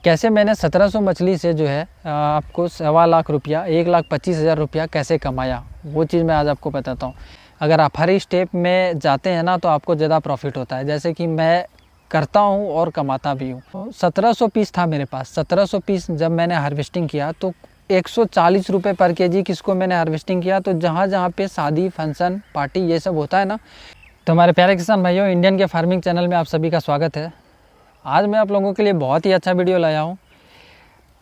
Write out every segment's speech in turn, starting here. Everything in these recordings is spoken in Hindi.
कैसे मैंने 1700 मछली से जो है आपको 1.25 लाख रुपया 1,25,000 रुपया कैसे कमाया, वो चीज़ मैं आज आपको बताता हूँ। अगर आप हर स्टेप में जाते हैं ना तो आपको ज़्यादा प्रॉफिट होता है, जैसे कि मैं करता हूँ और कमाता भी हूँ। 1700 पीस था मेरे पास। 1700 पीस जब मैंने हार्वेस्टिंग किया तो 140 रुपये पर केजी किसको मैंने हार्वेस्टिंग किया। तो जहाँ जहाँ पे शादी फंक्शन पार्टी ये सब होता है ना, तो हमारे प्यारे किसान भाइयों, इंडियन के फार्मिंग चैनल में आप सभी का स्वागत है। आज मैं आप लोगों के लिए बहुत ही अच्छा वीडियो लाया हूँ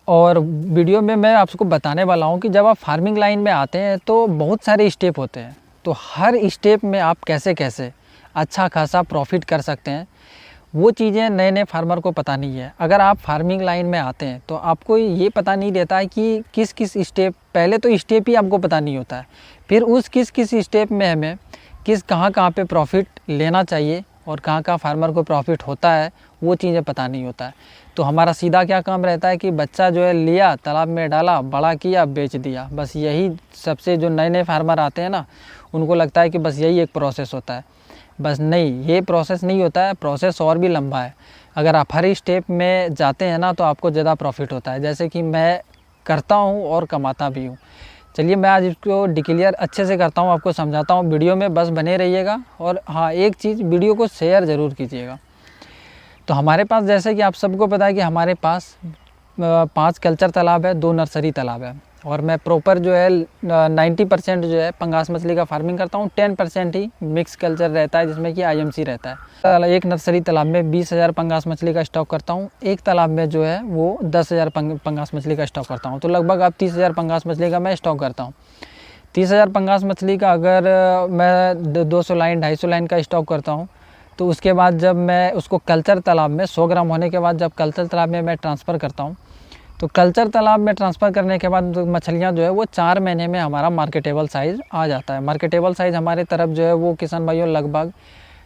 और वीडियो में मैं आपको बताने वाला हूँ कि जब आप फार्मिंग लाइन में आते हैं तो बहुत सारे स्टेप होते हैं। तो हर स्टेप में आप कैसे कैसे अच्छा खासा प्रॉफिट कर सकते हैं, वो चीज़ें नए नए फार्मर को पता नहीं है। अगर आप फार्मिंग लाइन में आते हैं तो आपको ये पता नहीं रहता है कि किस किस स्टेप, पहले तो स्टेप ही आपको पता नहीं होता है, फिर उस किस किस स्टेप में हमें कहाँ पे प्रॉफिट लेना चाहिए और कहाँ फार्मर को प्रॉफिट होता है, वो चीज़ें पता नहीं होता है। तो हमारा सीधा क्या काम रहता है कि बच्चा जो है लिया, तालाब में डाला, बड़ा किया, बेच दिया। बस यही सबसे जो नए नए फार्मर आते हैं ना, उनको लगता है कि बस यही एक प्रोसेस होता है। बस नहीं, ये प्रोसेस नहीं होता है, प्रोसेस और भी लंबा है। अगर आप हर स्टेप में जाते हैं ना तो आपको ज़्यादा प्रॉफिट होता है, जैसे कि मैं करता हूँ और कमाता भी हूँ। चलिए मैं आज इसको डिक्लेयर अच्छे से करता हूँ, आपको समझाता हूँ। वीडियो में बस बने रहिएगा और हाँ, एक चीज़, वीडियो को शेयर ज़रूर कीजिएगा। तो हमारे पास, जैसे कि आप सबको पता है कि हमारे पास 5 कल्चर तालाब है, 2 नर्सरी तालाब है और मैं प्रॉपर जो है 90% जो है पंगास मछली का फार्मिंग करता हूँ। 10% ही मिक्स कल्चर रहता है, जिसमें कि IMC रहता है। एक नर्सरी तालाब में 20,000 पंगास मछली का स्टॉक करता हूँ। एक तालाब में जो है वो 10,000 पंगास मछली का स्टॉक करता हूँ। तो लगभग आप 30,000 पंगास मछली का मैं स्टॉक करता हूँ। 30,000 पंगास मछली का अगर मैं 200 लाइन 250 लाइन का स्टॉक करता हूँ, तो उसके बाद जब मैं उसको कल्चर तालाब में 100 ग्राम होने के बाद जब कल्चर तालाब में मैं ट्रांसफ़र करता हूँ, तो कल्चर तालाब में ट्रांसफ़र करने के बाद मछलियाँ जो है वो 4 महीने में हमारा मार्केटेबल साइज़ आ जाता है। मार्केटेबल साइज़ हमारे तरफ जो है वो किसान भाइयों लगभग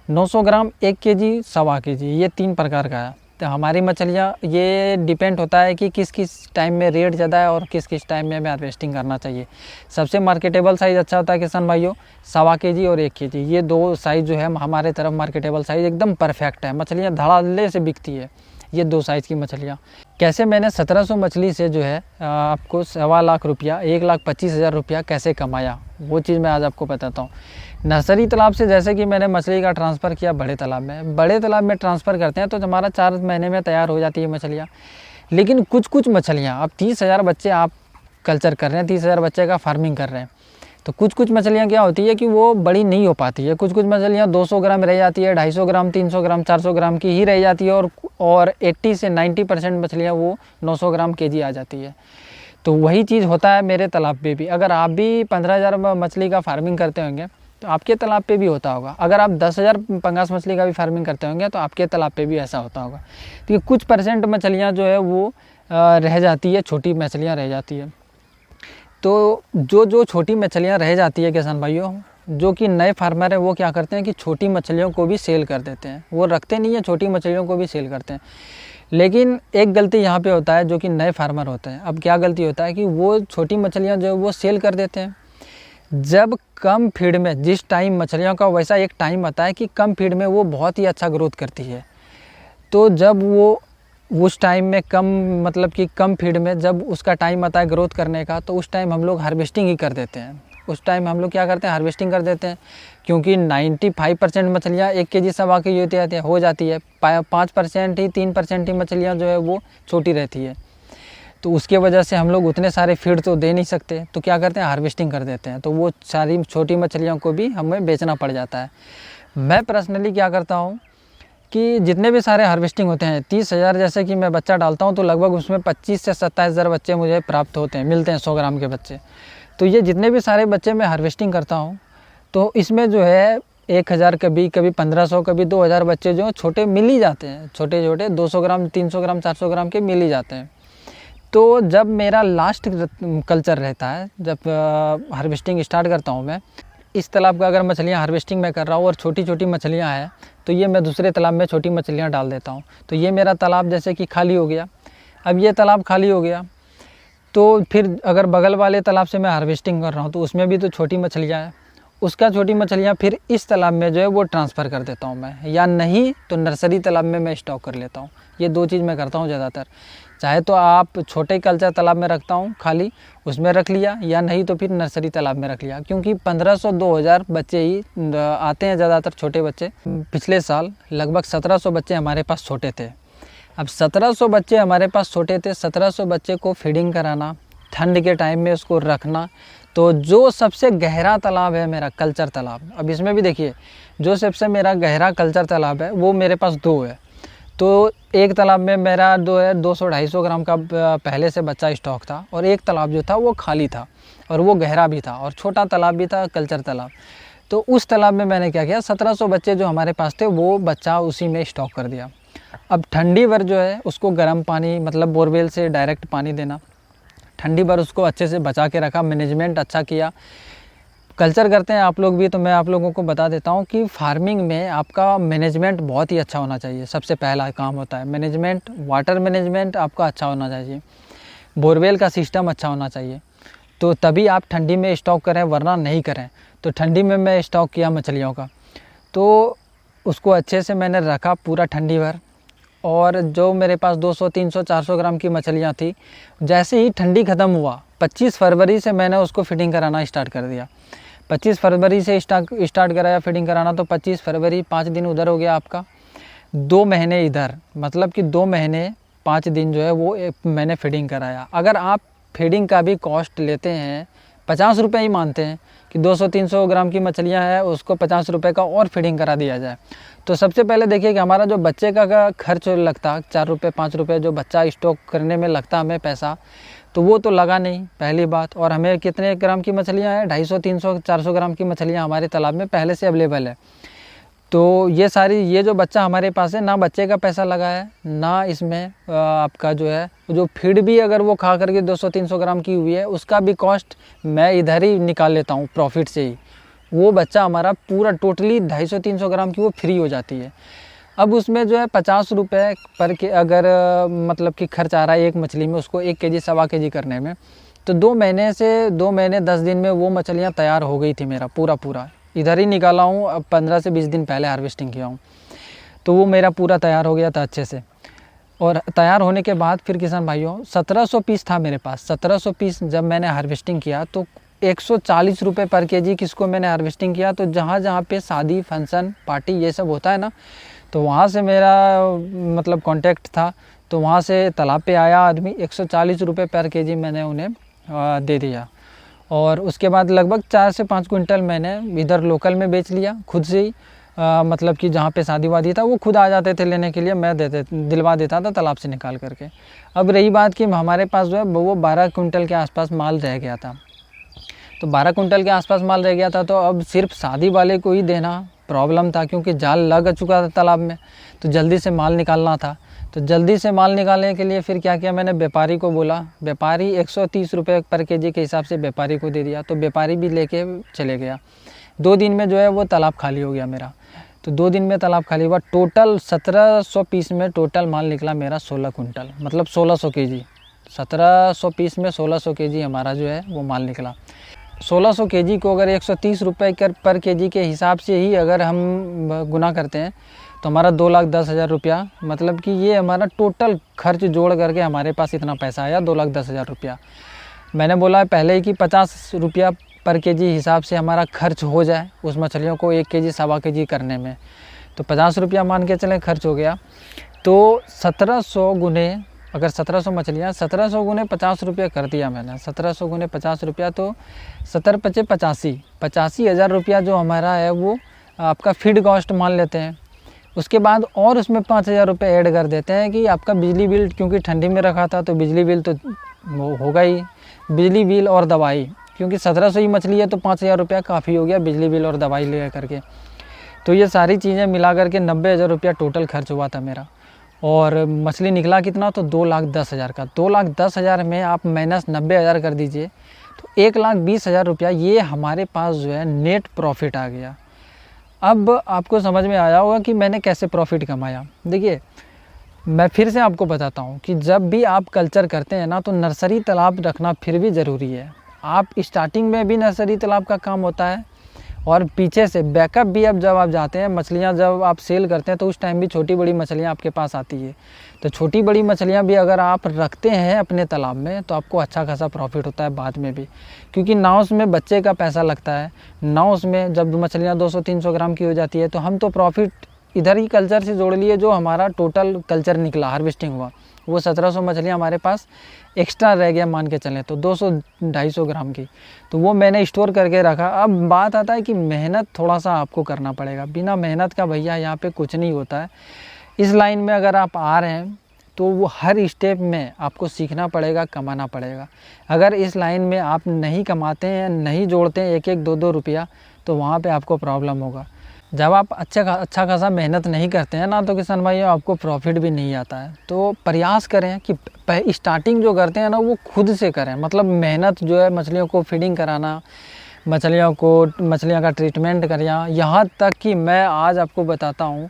900 ग्राम, 1 केजी, 1.25 केजी, ये 3 प्रकार का है। तो हमारी मछलियाँ, ये डिपेंड होता है कि किस किस टाइम में रेट ज़्यादा है और किस किस टाइम में हमें हार्वेस्टिंग करना चाहिए। सबसे मार्केटेबल साइज़ अच्छा होता है किसान भाइयों 1.25 केजी और 1 केजी, ये 2 साइज़ जो है हमारे तरफ मार्केटेबल साइज़ एकदम परफेक्ट है। मछलियाँ धड़ाल्ले से बिकती है ये 2 साइज़ की मछलियाँ। कैसे मैंने 1700 मछली से जो है आपको 1.25 लाख रुपया 1,25,000 रुपया कैसे कमाया, वो चीज़ मैं आज आपको बताता हूँ। नर्सरी तालाब से जैसे कि मैंने मछली का ट्रांसफ़र किया बड़े तालाब में। बड़े तालाब में ट्रांसफ़र करते हैं तो हमारा 4 महीने में तैयार हो जाती है मछलियाँ। लेकिन कुछ कुछ मछलियाँ, अब 30,000 बच्चे आप कल्चर कर रहे हैं, 30,000 बच्चे का फार्मिंग कर रहे हैं, तो कुछ कुछ मछलियाँ क्या होती है कि वो बड़ी नहीं हो पाती है। कुछ कुछ मछलियाँ 200 ग्राम रह जाती है, 250 ग्राम, 300 ग्राम, 400 ग्राम की ही रह जाती है और 80 से 90% मछलियाँ वो 900 ग्राम केजी आ जाती है। तो वही चीज़ होता है मेरे तालाब पे भी। अगर आप भी 15,000 मछली का फार्मिंग करते होंगे तो आपके तालाब पे भी होता होगा। अगर आप 10,000 पंगास मछली का भी फार्मिंग करते होंगे तो आपके तालाब पे भी ऐसा होता होगा। तो कुछ % मछलियाँ जो है वो रह जाती है, छोटी मछलियाँ रह जाती है। तो जो छोटी मछलियाँ रह जाती है किसान भाइयों, जो कि नए फार्मर है वो क्या करते हैं कि छोटी मछलियों को भी सेल कर देते हैं। वो रखते नहीं है, छोटी मछलियों को भी सेल करते हैं। लेकिन एक गलती यहाँ पे होता है जो कि नए फार्मर होते हैं। अब क्या गलती होता है कि वो छोटी मछलियाँ जो है वो सेल कर देते हैं जब कम फीड में, जिस टाइम मछलियों का वैसा एक टाइम आता है कि कम फीड में वो बहुत ही अच्छा ग्रोथ करती है। तो जब वो उस टाइम में कम, मतलब कि कम फीड में जब उसका टाइम आता है ग्रोथ करने का, तो उस टाइम हम लोग हार्वेस्टिंग ही कर देते हैं। उस टाइम हम लोग क्या करते हैं, हार्वेस्टिंग कर देते हैं, क्योंकि 95% मछलियाँ 1 केजी 1.25 केजी हो जाती है। 5% ही, 3% ही मछलियाँ जो है वो छोटी रहती है। तो उसके वजह से हम लोग उतने सारे फीड तो दे नहीं सकते, तो क्या करते हैं, हार्वेस्टिंग कर देते हैं। तो वो सारी छोटी मछलियों को भी हमें बेचना पड़ जाता है। मैं पर्सनली क्या करता हूँ कि जितने भी सारे हार्वेस्टिंग होते हैं, 30,000 जैसे कि मैं बच्चा डालता हूँ तो लगभग उसमें 25 से 27,000 बच्चे मुझे प्राप्त होते हैं, मिलते हैं 100 ग्राम के बच्चे। तो ये जितने भी सारे बच्चे मैं हार्वेस्टिंग करता हूँ तो इसमें जो है 1,000, कभी 1500, कभी 2,000 बच्चे जो छोटे मिल ही जाते हैं। छोटे छोटे 200 ग्राम, 300 ग्राम, 400 ग्राम के मिल ही जाते हैं। तो जब मेरा लास्ट कल्चर रहता है, जब हार्वेस्टिंग स्टार्ट करता हूँ मैं, इस तालाब का अगर मछलियाँ हार्वेस्टिंग मैं कर रहा हूँ और छोटी छोटी मछलियाँ हैं, तो ये मैं दूसरे तालाब में छोटी मछलियाँ डाल देता हूँ। तो ये मेरा तालाब जैसे कि खाली हो गया। अब ये तालाब खाली हो गया तो फिर अगर बगल वाले तालाब से मैं हार्वेस्टिंग कर रहा हूँ तो उसमें भी तो छोटी मछलियाँ हैं, उसका छोटी मछलियाँ फिर इस तालाब में जो है वो ट्रांसफ़र कर देता हूँ मैं, या नहीं तो नर्सरी तालाब में मैं स्टॉक कर लेता हूँ। ये 2 चीज़ मैं करता हूँ ज़्यादातर। चाहे तो आप छोटे कल्चर तालाब में रखता हूँ खाली, उसमें रख लिया, या नहीं तो फिर नर्सरी तालाब में रख लिया, क्योंकि 1500-2000 बच्चे ही आते हैं ज़्यादातर छोटे बच्चे। पिछले साल लगभग 1700 बच्चे हमारे पास छोटे थे। अब 1700 बच्चे हमारे पास छोटे थे, 1700 बच्चे को फीडिंग कराना, ठंड के टाइम में उसको रखना। तो जो सबसे गहरा तालाब है मेरा कल्चर तालाब, अब इसमें भी देखिए जो सबसे मेरा गहरा कल्चर तालाब है वो मेरे पास 2 है। तो एक तालाब में मेरा 200-250 ग्राम का पहले से बच्चा स्टॉक था, और एक तालाब जो था वो खाली था और वो गहरा भी था और छोटा तालाब भी था, कल्चर तालाब। तो उस तालाब में मैंने क्या किया, 1700 बच्चे जो हमारे पास थे वो बच्चा उसी में स्टॉक कर दिया। अब ठंडी भर जो है उसको गर्म पानी, मतलब बोरवेल से डायरेक्ट पानी देना, ठंडी भर उसको अच्छे से बचा के रखा, मैनेजमेंट अच्छा किया। कल्चर करते हैं आप लोग भी, तो मैं आप लोगों को बता देता हूँ कि फार्मिंग में आपका मैनेजमेंट बहुत ही अच्छा होना चाहिए। सबसे पहला काम होता है मैनेजमेंट, वाटर मैनेजमेंट आपका अच्छा होना चाहिए, बोरवेल का सिस्टम अच्छा होना चाहिए, तो तभी आप ठंडी में स्टॉक करें, वरना नहीं करें। तो ठंडी में मैं स्टॉक किया मछलियों का, तो उसको अच्छे से मैंने रखा पूरा ठंडी भर। और जो मेरे पास 200, 300, 400 ग्राम की मछलियाँ थी, जैसे ही ठंडी ख़त्म हुआ 25 फरवरी से मैंने उसको फिटिंग कराना स्टार्ट कर दिया। 25 फरवरी से स्टार्ट कराया फिटिंग कराना, तो 25 फरवरी 5 दिन उधर हो गया आपका, 2 महीने इधर, मतलब कि 2 महीने 5 दिन जो है वो मैंने फीडिंग कराया। अगर आप फीडिंग का भी कॉस्ट लेते हैं, 50 रुपये ही मानते हैं कि 200-300 ग्राम की मछलियाँ हैं, उसको 50 रुपये का और फीडिंग करा दिया जाए, तो सबसे पहले देखिए कि हमारा जो बच्चे का खर्च लगता 4 रुपये 5 रुपये जो बच्चा स्टॉक करने में लगता हमें पैसा, तो वो तो लगा नहीं, पहली बात। और हमें कितने ग्राम की मछलियाँ हैं, 250, 300, 400 ग्राम की मछलियाँ हमारे तालाब में पहले से अवेलेबल है। तो ये सारी, ये जो बच्चा हमारे पास है, ना बच्चे का पैसा लगा है, ना इसमें आपका जो है जो फीड भी अगर वो खा करके 200-300 ग्राम की हुई है, उसका भी कॉस्ट मैं इधर ही निकाल लेता हूँ प्रॉफिट से ही। वो बच्चा हमारा पूरा टोटली 250-300 ग्राम की वो फ्री हो जाती है। अब उसमें जो है 50 रुपये पर के अगर मतलब कि खर्च आ रहा है एक मछली में, उसको 1 केजी 1.25 केजी करने में, तो 2 महीने 10 दिन में वो मछलियाँ तैयार हो गई थी मेरा पूरा इधर ही निकाला हूँ। अब 15 से 20 दिन पहले हार्वेस्टिंग किया हूँ, तो वो मेरा पूरा तैयार हो गया था अच्छे से। और तैयार होने के बाद फिर किसान भाइयों 1700 पीस था मेरे पास। 1700 पीस जब मैंने हार्वेस्टिंग किया तो 140 रुपये पर केजी किसको मैंने हार्वेस्टिंग किया, तो जहाँ पे शादी फंक्शन पार्टी ये सब होता है ना, तो वहाँ से मेरा मतलब कांटेक्ट था, तो वहाँ से तालाब पे आया आदमी, 140 रुपये पर केजी मैंने उन्हें दे दिया। और उसके बाद लगभग 4 से 5 क्विंटल मैंने इधर लोकल में बेच लिया खुद से ही। मतलब कि जहाँ पे शादी वादी था वो खुद आ जाते थे लेने के लिए, मैं दिलवा देता था तालाब से निकाल करके। अब रही बात कि हमारे पास जो है वो 12 क्विंटल के आसपास माल रह गया था, तो 12 कुंटल के आसपास माल रह गया था। तो अब सिर्फ शादी वाले को ही देना प्रॉब्लम था, क्योंकि जाल लग चुका था तालाब में, तो जल्दी से माल निकालना था। तो जल्दी से माल निकालने के लिए फिर क्या किया, मैंने व्यापारी को बोला, व्यापारी 130 रुपये पर केजी के हिसाब से व्यापारी को दे दिया, तो व्यापारी भी लेके चले गया। 2 दिन में जो है वो तालाब खाली हो गया मेरा। तो 2 दिन में तालाब खाली हुआ, टोटल 1700 पीस में टोटल माल निकला मेरा 16 कुंटल, मतलब 1600 केजी। 1700 पीस में 1600 केजी हमारा जो है वो माल निकला। 1600 केजी को अगर 130 रुपये पर केजी के हिसाब से ही अगर हम गुना करते हैं तो हमारा 2,10,000 रुपया, मतलब कि ये हमारा टोटल खर्च जोड़ करके हमारे पास इतना पैसा आया 2,10,000 रुपया। मैंने बोला पहले ही कि 50 रुपया पर केजी हिसाब से हमारा खर्च हो जाए उस मछलियों को 1 केजी 1.25 केजी करने में, तो 50 रुपया मान के चलें खर्च हो गया। तो 1700 गुने, अगर 1700 मछलियाँ 1700 गुने 50 रुपये कर दिया मैंने, 1700 गुने 50 रुपया, तो 70 × 85,000 रुपया जो हमारा है वो आपका फीड कॉस्ट मान लेते हैं। उसके बाद और उसमें 5,000 रुपये ऐड कर देते हैं कि आपका बिजली बिल, क्योंकि ठंडी में रखा था तो बिजली बिल तो होगा ही, बिजली बिल और दवाई, क्योंकि 1700 ही मछली है तो 5,000 रुपया काफ़ी हो गया बिजली बिल और दवाई ले करके। तो ये सारी चीज़ें मिला करके 90,000 रुपया टोटल खर्च हुआ था मेरा। और मछली निकला कितना, तो 2,10,000 का। 2,10,000 में आप माइनस 90,000 कर दीजिए तो 1,20,000 रुपया ये हमारे पास जो है नेट प्रॉफिट आ गया। अब आपको समझ में आया होगा कि मैंने कैसे प्रॉफिट कमाया। देखिए मैं फिर से आपको बताता हूँ कि जब भी आप कल्चर करते हैं ना, तो नर्सरी तालाब रखना फिर भी ज़रूरी है। आप स्टार्टिंग में भी नर्सरी तालाब का काम होता है, और पीछे से बैकअप भी अब जब आप जाते हैं, मछलियाँ जब आप सेल करते हैं तो उस टाइम भी छोटी बड़ी मछलियाँ आपके पास आती है। तो छोटी बड़ी मछलियाँ भी अगर आप रखते हैं अपने तालाब में तो आपको अच्छा खासा प्रॉफिट होता है बाद में भी, क्योंकि नाव में बच्चे का पैसा लगता है। नाव में जब मछलियाँ 200-300 ग्राम की हो जाती है तो हम तो प्रॉफिट इधर ही कल्चर से जोड़ लिए, जो हमारा टोटल कल्चर निकला, हार्वेस्टिंग हुआ, वो 1700 मछलियाँ हमारे पास एक्स्ट्रा रह गया मान के चलें तो 200-250 ग्राम की, तो वो मैंने स्टोर करके रखा। अब बात आता है कि मेहनत थोड़ा सा आपको करना पड़ेगा, बिना मेहनत का भैया यहाँ पे कुछ नहीं होता है। इस लाइन में अगर आप आ रहे हैं तो वो हर स्टेप में आपको सीखना पड़ेगा, कमाना पड़ेगा। अगर इस लाइन में आप नहीं कमाते हैं, नहीं जोड़ते हैं 1-2 रुपया, तो वहाँ पे आपको प्रॉब्लम होगा। जब आप अच्छा खासा मेहनत नहीं करते हैं ना तो किसान भाई आपको प्रॉफिट भी नहीं आता है। तो प्रयास करें कि स्टार्टिंग जो करते हैं ना वो खुद से करें, मतलब मेहनत जो है, मछलियों को फीडिंग कराना, मछलियाँ का ट्रीटमेंट करना, यहाँ तक कि मैं आज आपको बताता हूँ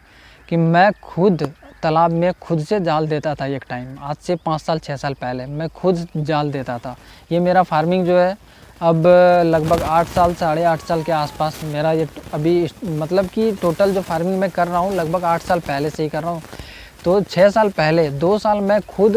कि मैं खुद तालाब में खुद से जाल देता था एक टाइम, आज से 5 साल 6 साल पहले मैं खुद जाल देता था। ये मेरा फार्मिंग जो है अब लगभग 8 साल 8.5 साल के आसपास मेरा ये अभी, मतलब कि टोटल जो फार्मिंग मैं कर रहा हूँ लगभग 8 साल पहले से ही कर रहा हूँ। तो 6 साल पहले 2 साल मैं खुद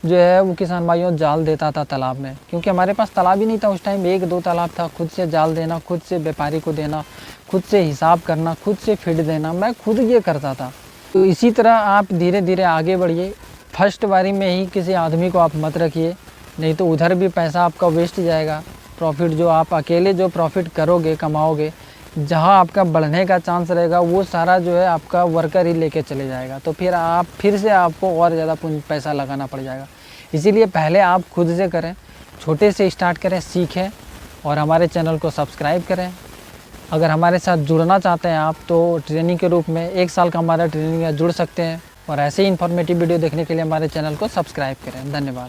जो है वो किसान भाइयों जाल देता था तालाब में, क्योंकि हमारे पास तालाब ही नहीं था उस टाइम, 1-2 तालाब था। खुद से जाल देना, खुद से व्यापारी को देना, खुद से हिसाब करना, खुद से फीड देना, मैं खुद ये करता था। तो इसी तरह आप धीरे धीरे आगे बढ़िए। फर्स्ट बारी में ही किसी आदमी को आप मत रखिए, नहीं तो उधर भी पैसा आपका वेस्ट जाएगा। प्रॉफिट जो आप अकेले जो प्रॉफिट करोगे, कमाओगे, जहां आपका बढ़ने का चांस रहेगा वो सारा जो है आपका वर्कर ही लेके चले जाएगा। तो फिर से आपको और ज़्यादा पैसा लगाना पड़ जाएगा। इसीलिए पहले आप खुद से करें, छोटे से स्टार्ट करें, सीखें और हमारे चैनल को सब्सक्राइब करें। अगर हमारे साथ जुड़ना चाहते हैं आप तो ट्रेनिंग के रूप में 1 साल का हमारा ट्रेनिंग है, जुड़ सकते हैं। और ऐसे ही इन्फॉर्मेटिव वीडियो देखने के लिए हमारे चैनल को सब्सक्राइब करें। धन्यवाद।